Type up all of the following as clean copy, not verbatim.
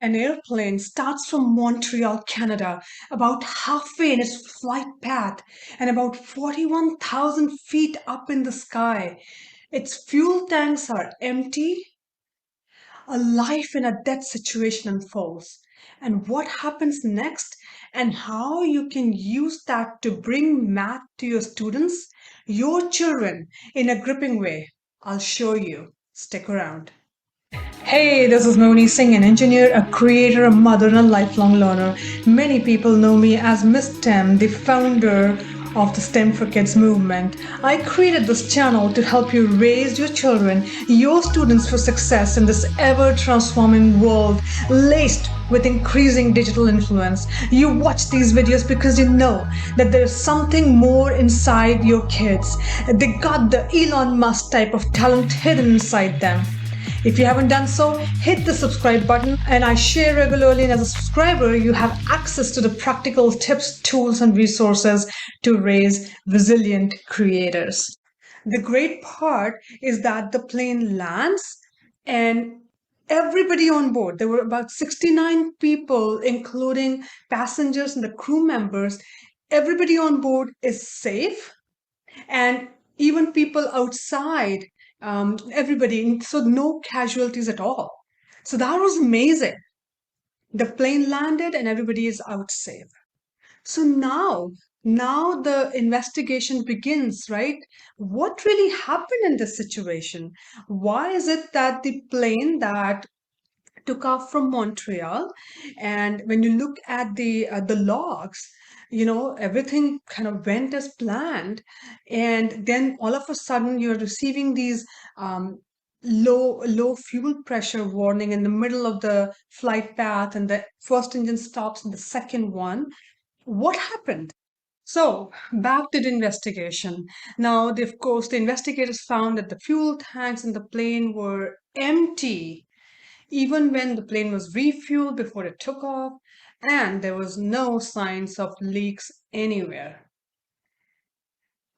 an airplane starts from Montreal, Canada, about halfway in its flight path and about 41,000 feet up in the sky. Its fuel tanks are empty. A life in a death situation unfolds. And what happens next, and how you can use that to bring math to your students, your children, in a gripping way. I'll show you. Stick around. Hey, this is Noni Singh, an engineer, a creator, a mother, and a lifelong learner. Many people know me as Miss STEM, the founder of the STEM for Kids movement. I created this channel to help you raise your children, your students, for success in this ever transforming world laced with increasing digital influence. You watch these videos because you know that there's something more inside your kids. They got the Elon Musk type of talent hidden inside them. If you haven't done so, hit the subscribe button, and I share regularly, and as a subscriber, you have access to the practical tips, tools, and resources to raise resilient creators. The great part is that the plane lands and everybody on board, there were about 69 people, including passengers and the crew members, everybody on board is safe, and even people outside, everybody, so no casualties at all. So that was amazing. The plane landed and everybody is out safe. So now the investigation begins, right? What really happened in this situation? Why is it that the plane that took off from Montreal, and when you look at the logs, everything kind of went as planned, and then all of a sudden you're receiving these low fuel pressure warning in the middle of the flight path, and the first engine stops and the second one. What happened? So, back to the investigation. Now, of course, the investigators found that the fuel tanks in the plane were empty even when the plane was refueled before it took off, and there was no signs of leaks anywhere.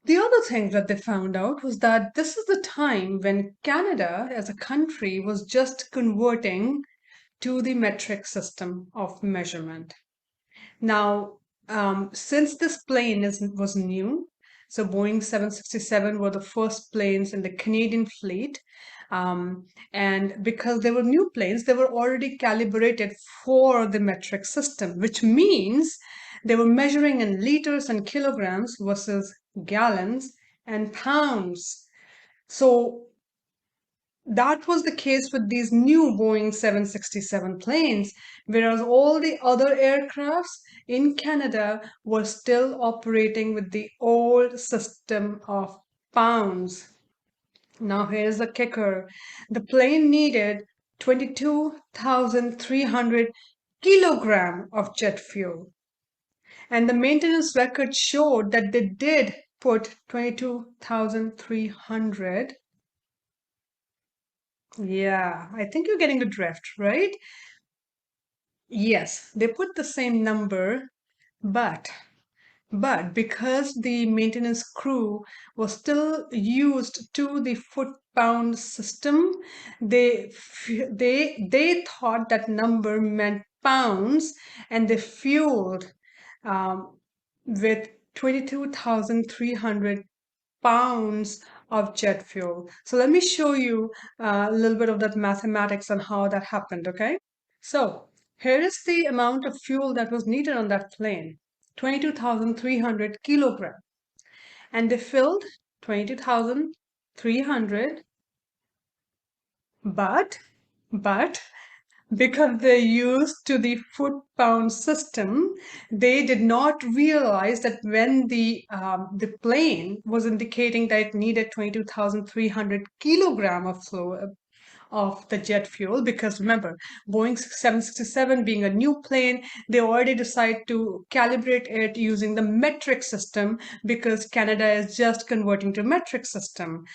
The other thing that they found out was that this is the time when Canada as a country was just converting to the metric system of measurement. Now, since this plane was new, so Boeing 767 were the first planes in the Canadian fleet. And because they were new planes, they were already calibrated for the metric system, which means they were measuring in liters and kilograms versus gallons and pounds. So that was the case with these new Boeing 767 planes, whereas all the other aircrafts in Canada were still operating with the old system of pounds. Now, here's the kicker. The plane needed 22,300 kilogram of jet fuel. And the maintenance record showed that they did put 22,300. Yeah, I think you're getting the drift, right? Yes, they put the same number, but because the maintenance crew was still used to the foot-pound system, they thought that number meant pounds, and they fueled with 22,300 pounds of jet fuel. So let me show you a little bit of that mathematics on how that happened, okay? So here is the amount of fuel that was needed on that plane, 22,300 kilogram. And they filled 22,300, but, but because they're used to the foot-pound system, they did not realize that when the plane was indicating that it needed 22,300 kilogram of the jet fuel, because remember, Boeing 767 being a new plane, they already decide to calibrate it using the metric system because Canada is just converting to metric system.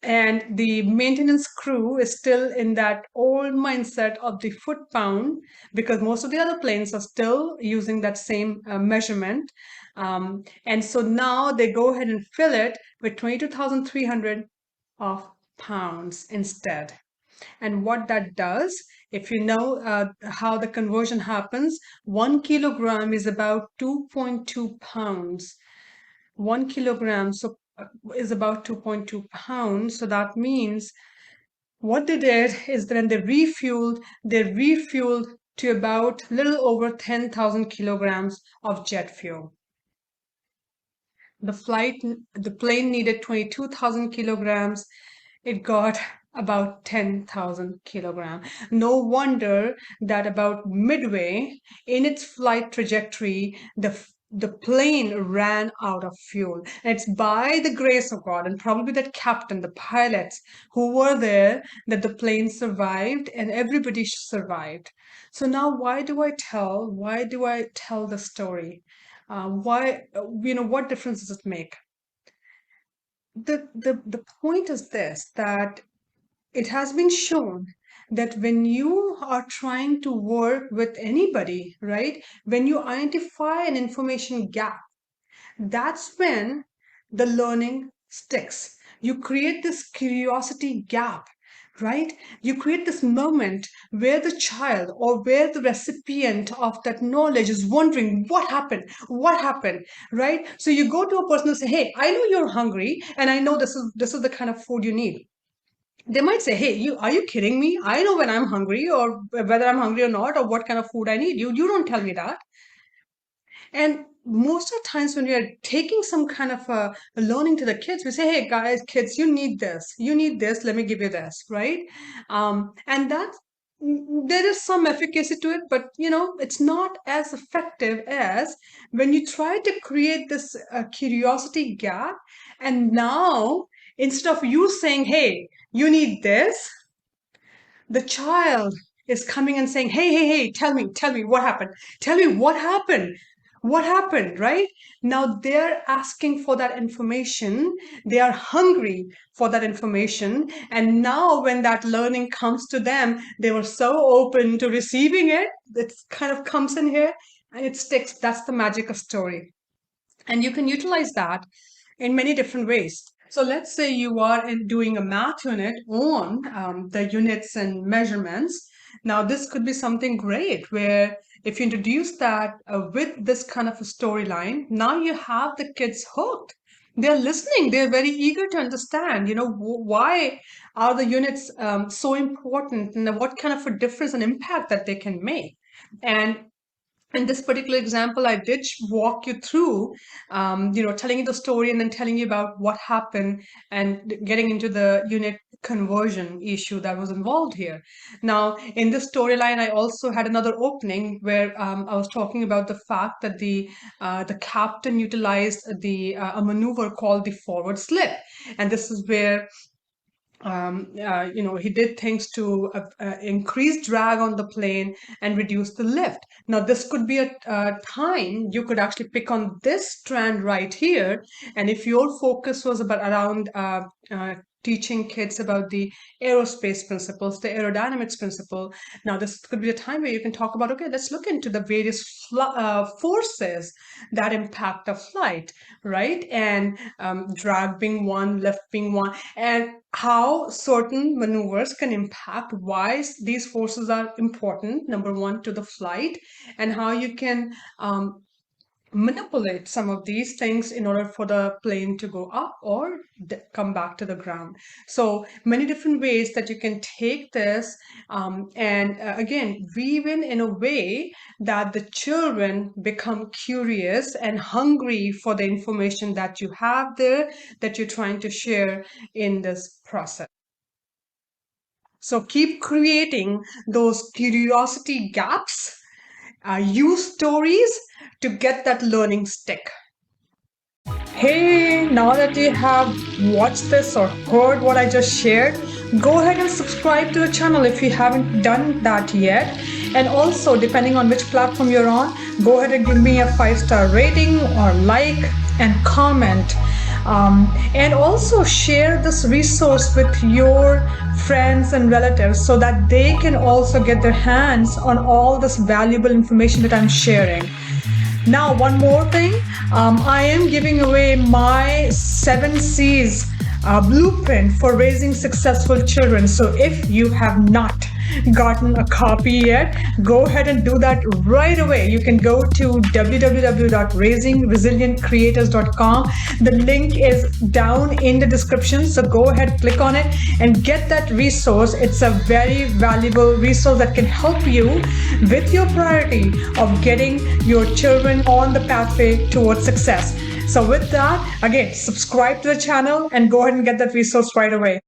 And the maintenance crew is still in that old mindset of the foot pound because most of the other planes are still using that same measurement. And so now they go ahead and fill it with 22,300 of pounds instead. And what that does, if you know how the conversion happens, 1 kilogram is about 2.2 pounds. 1 kilogram is about 2.2 pounds. So that means what they did is then they refueled to about little over 10,000 kilograms of jet fuel. The plane needed 22,000 kilograms. It got about 10,000 kilograms. No wonder that about midway in its flight trajectory, the plane ran out of fuel. And it's by the grace of God and probably that captain, the pilots who were there, that the plane survived and everybody survived. So now why do I tell the story? What difference does it make? The point is this, that it has been shown that when you are trying to work with anybody, right, when you identify an information gap, that's when the learning sticks. You create this curiosity gap, right? You create this moment where the child or where the recipient of that knowledge is wondering what happened, right? So you go to a person and say, hey, I know you're hungry and I know this is the kind of food you need. They might say, hey, are you kidding me? I know when I'm hungry or whether I'm hungry or not or what kind of food I need. You don't tell me that. And most of the times when we are taking some kind of a learning to the kids, we say, hey, guys, kids, you need this. You need this. Let me give you this, right? And there is some efficacy to it, but it's not as effective as when you try to create this curiosity gap. And now, instead of you saying, hey, you need this, the child is coming and saying, hey, tell me what happened. Tell me what happened. What happened, right? Now they're asking for that information. They are hungry for that information. And now when that learning comes to them, they were so open to receiving it. It kind of comes in here and it sticks. That's the magic of story. And you can utilize that in many different ways. So let's say you are doing a math unit on the units and measurements. Now, this could be something great where if you introduce that with this kind of a storyline, now you have the kids hooked. They're listening. They're very eager to understand, why are the units so important and what kind of a difference and impact that they can make. And in this particular example, I did walk you through, telling you the story and then telling you about what happened and getting into the unit conversion issue that was involved here. Now, in this storyline, I also had another opening where I was talking about the fact that the captain utilized a maneuver called the forward slip, and this is where he did things to increase drag on the plane and reduce the lift. Now, this could be a time you could actually pick on this strand right here. And if your focus was around teaching kids about the aerospace principles, the aerodynamics principle. Now, this could be a time where you can talk about, okay, let's look into the various forces that impact a flight, right? And drag being one, lift being one, and how certain maneuvers can impact why these forces are important, number one, to the flight, and how you can manipulate some of these things in order for the plane to go up or come back to the ground. So many different ways that you can take this and again weave in a way that the children become curious and hungry for the information that you have there, that you're trying to share in this process. So keep creating those curiosity gaps. Use stories to get that learning stick. Hey, now that you have watched this or heard what I just shared, go ahead and subscribe to the channel if you haven't done that yet. And also, depending on which platform you're on, go ahead and give me a 5-star rating or like and comment. And also share this resource with your friends and relatives so that they can also get their hands on all this valuable information that I'm sharing. Now, one more thing, I am giving away my 7 C's a blueprint for raising successful children. So if you have not gotten a copy yet, go ahead and do that right away. You can go to www.raisingresilientcreators.com. The link is down in the description. So go ahead, click on it, and get that resource. It's a very valuable resource that can help you with your priority of getting your children on the pathway towards success. So with that, again, subscribe to the channel and go ahead and get that resource right away.